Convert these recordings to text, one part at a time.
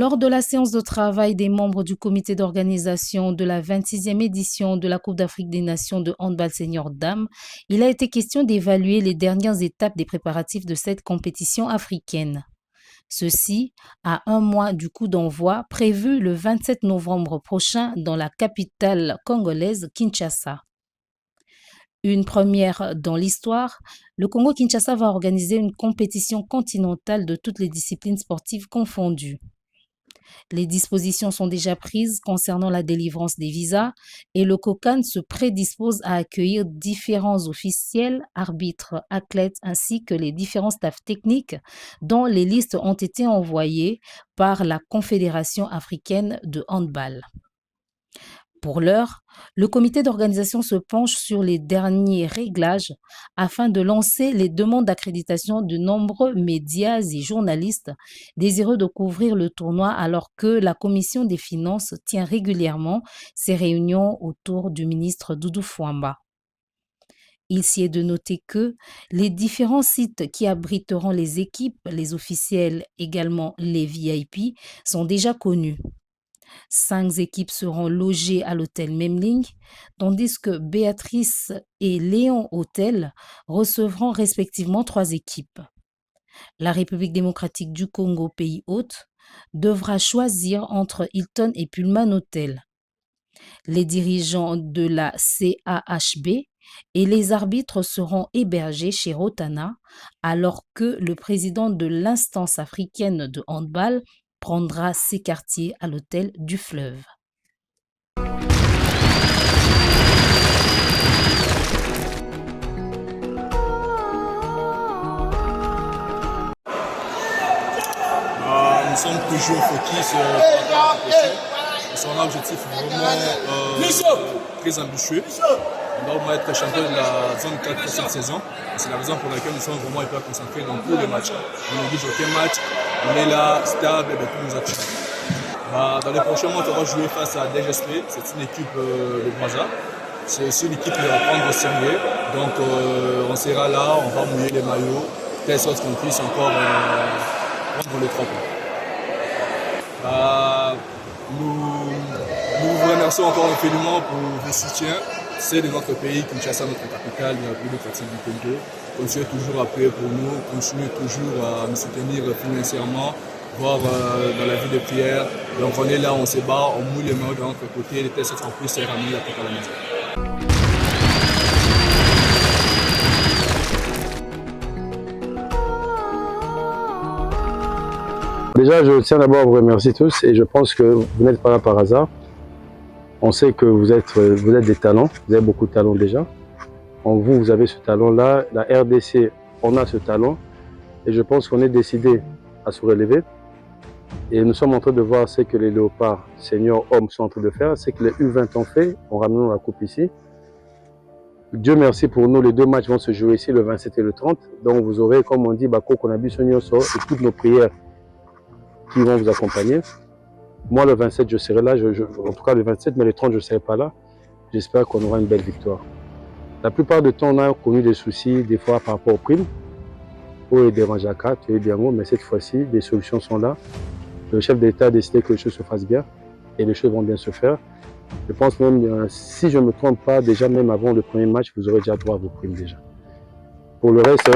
Lors de la séance de travail des membres du comité d'organisation de la 26e édition de la Coupe d'Afrique des Nations de handball senior dames, il a été question d'évaluer les dernières étapes des préparatifs de cette compétition africaine. Ceci à un mois du coup d'envoi prévu le 27 novembre prochain dans la capitale congolaise Kinshasa. Une première dans l'histoire, le Congo-Kinshasa va organiser une compétition continentale de toutes les disciplines sportives confondues. Les dispositions sont déjà prises concernant la délivrance des visas et le COCAN se prédispose à accueillir différents officiels, arbitres, athlètes ainsi que les différents staffs techniques dont les listes ont été envoyées par la Confédération africaine de handball. Pour l'heure, le comité d'organisation se penche sur les derniers réglages afin de lancer les demandes d'accréditation de nombreux médias et journalistes désireux de couvrir le tournoi alors que la commission des finances tient régulièrement ses réunions autour du ministre Doudou Fouamba. Il s'y est de noter que les différents sites qui abriteront les équipes, les officiels, également les VIP, sont déjà connus. 5 équipes seront logées à l'hôtel Memling, tandis que Béatrice et Léon Hôtel recevront respectivement 3 équipes. La République démocratique du Congo, pays hôte, devra choisir entre Hilton et Pullman Hotel. Les dirigeants de la CAHB et les arbitres seront hébergés chez Rotana, alors que le président de l'instance africaine de handball prendra ses quartiers à l'hôtel du Fleuve. Nous sommes toujours focus par rapport à la compétition. C'est un objectif vraiment très ambitieux. On doit au moins être champion de la zone 4 pour cette saison. C'est la raison pour laquelle nous sommes vraiment hyper concentrés dans tous les matchs. On ne néglige aucun match. On est là, stable dans tous nos actions. Dans les prochains mois, on va jouer face à DGSP. C'est une équipe de Brazza. C'est aussi une équipe qui va prendre au sérieux. Donc on sera là, on va mouiller les maillots, de telle sorte qu'on puisse encore prendre les 3 points. Nous vous remercions encore infiniment pour vos soutiens. C'est de notre pays, Kinshasa, notre capitale, la République démocratique du Congo. Continuez toujours à prier pour nous, continuez toujours à nous soutenir financièrement, voire dans la vie de prière. Donc on est là, on se bat, on mouille les mains de notre côté, de telle sorte qu'on puisse ramener la coupe à la maison. Déjà, je tiens d'abord à vous remercier tous et je pense que vous n'êtes pas là par hasard. On sait que vous êtes des talents, vous avez beaucoup de talents déjà. En vous, vous avez ce talent-là. La RDC, on a ce talent et je pense qu'on est décidé à se relever. Et nous sommes en train de voir ce que les léopards, seniors, hommes sont en train de faire, c'est que les U20 ont fait, on ramène la coupe ici. Dieu merci pour nous, les 2 matchs vont se jouer ici le 27 et le 30. Donc vous aurez, comme on dit, Bako Konabi Sonyoso et toutes nos prières qui vont vous accompagner. Moi, le 27, je serai là, en tout cas le 27, mais le 30, je ne serai pas là. J'espère qu'on aura une belle victoire. La plupart du temps, on a connu des soucis, des fois par rapport aux primes. Pour aider Ranjaka, tu es bien haut, mais cette fois-ci, des solutions sont là. Le chef d'État a décidé que les choses se fassent bien et les choses vont bien se faire. Je pense même, si je ne me trompe pas, déjà même avant le premier match, vous aurez déjà droit à vos primes déjà. Pour le reste,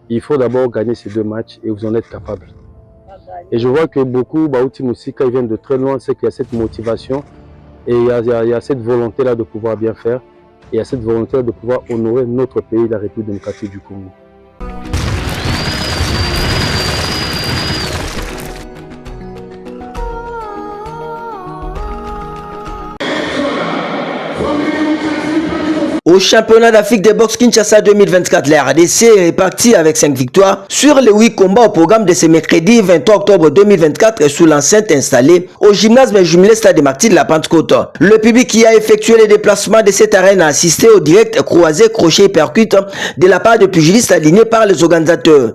il faut d'abord gagner ces 2 matchs et vous en êtes capable. Et je vois que beaucoup, Baouti Moussika, ils viennent de très loin, c'est qu'il y a cette motivation et il y a cette volonté-là de pouvoir bien faire. Et il y a cette volonté de pouvoir honorer notre pays, la République démocratique du Congo. Au championnat d'Afrique de boxe Kinshasa 2024, la RDC est partie avec 5 victoires sur les 8 combats au programme de ce mercredi 23 octobre 2024 sous l'enceinte installée au gymnase jumelé Stade des Martyrs de la Pentecôte. Le public qui a effectué les déplacements de cette arène a assisté au direct croisé, crochet et percute de la part de pugilistes alignés par les organisateurs.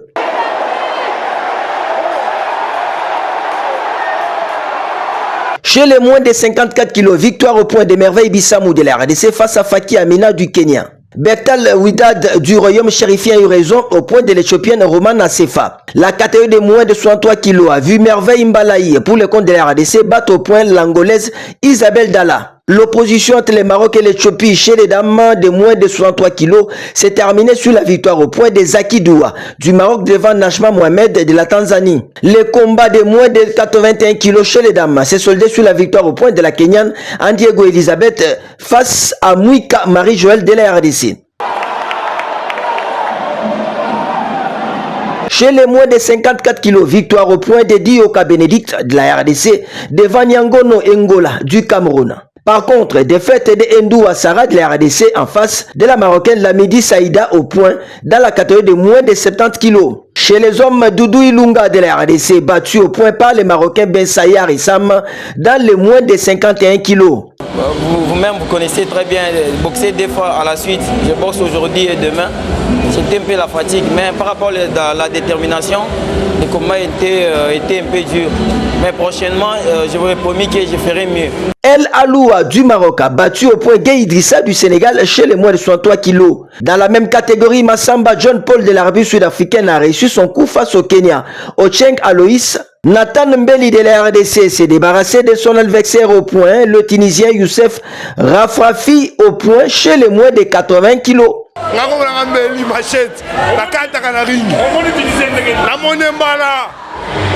Chez les moins de 54 kg, victoire au point de merveille Bissamou de la RDC face à Faki Amina du Kenya. Bertal Widad du royaume chérifien a eu raison au point de l'éthiopienne Romana Sefa. La catégorie de moins de 63 kg a vu Merveille Mbalaï pour le compte de la RDC battre au point l'angolaise Isabelle Dalla. L'opposition entre le Maroc et l'Éthiopie chez les dames de moins de 63 kg s'est terminée sur la victoire au point de Zaki Doua du Maroc devant Nashma Mohamed de la Tanzanie. Le combat de moins de 81 kg chez les dames s'est soldé sur la victoire au point de la Kenyane Andiego Elisabeth face à Mouika Marie-Joëlle de la RDC. Chez les moins de 54 kg, victoire au point de Dioka Bénédicte de la RDC devant Nyangono Ngola du Cameroun. Par contre, défaite de Ndou Assara de la RDC en face de la Marocaine Lamidi Saïda au point dans la catégorie de moins de 70 kg. Chez les hommes, Doudou Ilunga de la RDC battu au point par les Marocains Ben Sayar et Sam dans les moins de 51 kg. Vous-même, vous connaissez très bien boxer deux fois à la suite. Je boxe aujourd'hui et demain. C'était un peu la fatigue, mais par rapport à la détermination, le combat était un peu dur. Mais prochainement, je vous ai promis que je ferai mieux. El Aloua du Maroc a battu au point Gay Idrissa du Sénégal chez les moins de 63 kg. Dans la même catégorie, Massamba John Paul de l'Arabie sud-africaine a reçu son coup face au Kenya. Ocheng Aloïs, Nathan Mbeli de la RDC s'est débarrassé de son adversaire au point. Le Tunisien Youssef Rafrafi au point chez les moins de 80 kg.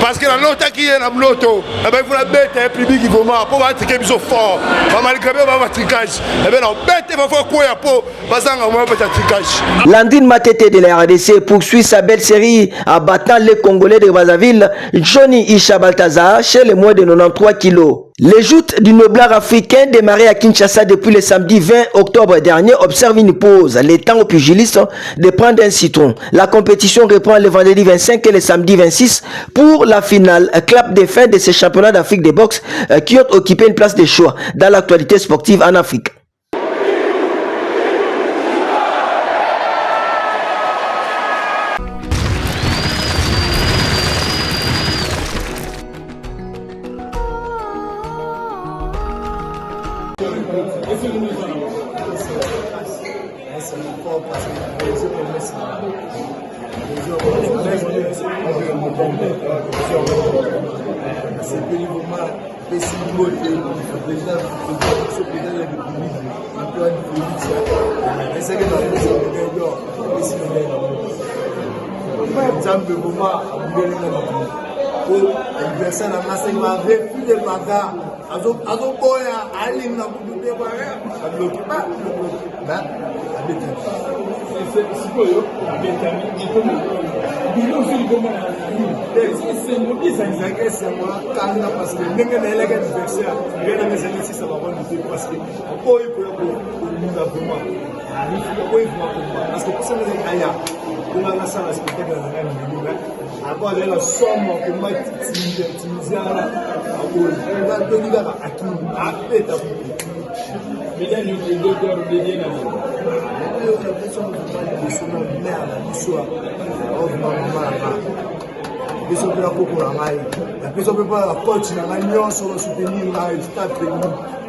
Parce que la note qui est la moto, il faut la bête et puis il faut pour être quelque chose fort. Malgré le tricage, on bête il faut quoi pour parce qu'on va faire tricage. Landine Matete de la RDC poursuit sa belle série en battant les Congolais de Brazzaville, Johnny Isha Baltazar chez les moins de 93 kg. Les joutes du noblard africain démarré à Kinshasa depuis le samedi 20 octobre dernier observe une pause. Le temps aux pugilistes de prendre un citron. La compétition reprend le vendredi 25 et le samedi 26 pour la finale, clap de fin de ces championnats d'Afrique de boxe qui ont occupé une place de choix dans l'actualité sportive en Afrique.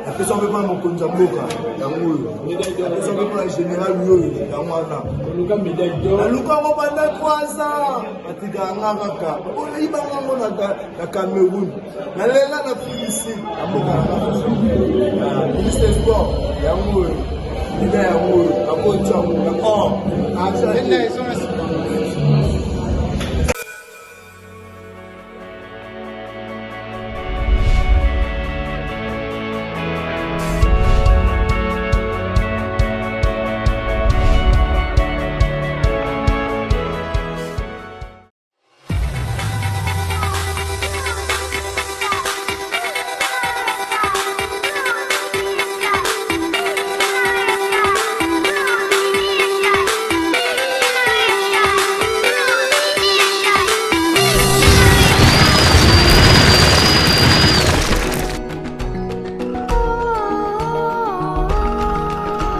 La personne ne peut pas me conjamboka. La personne ne peut pas général Yoyo. La Luka pendant 3 ans. Atika Ngaka. Il va la Cameroun. La Lela n'a plus ici. La ministre des Sports. Il y a un mot. Il y a un mot. La Concha. D'accord.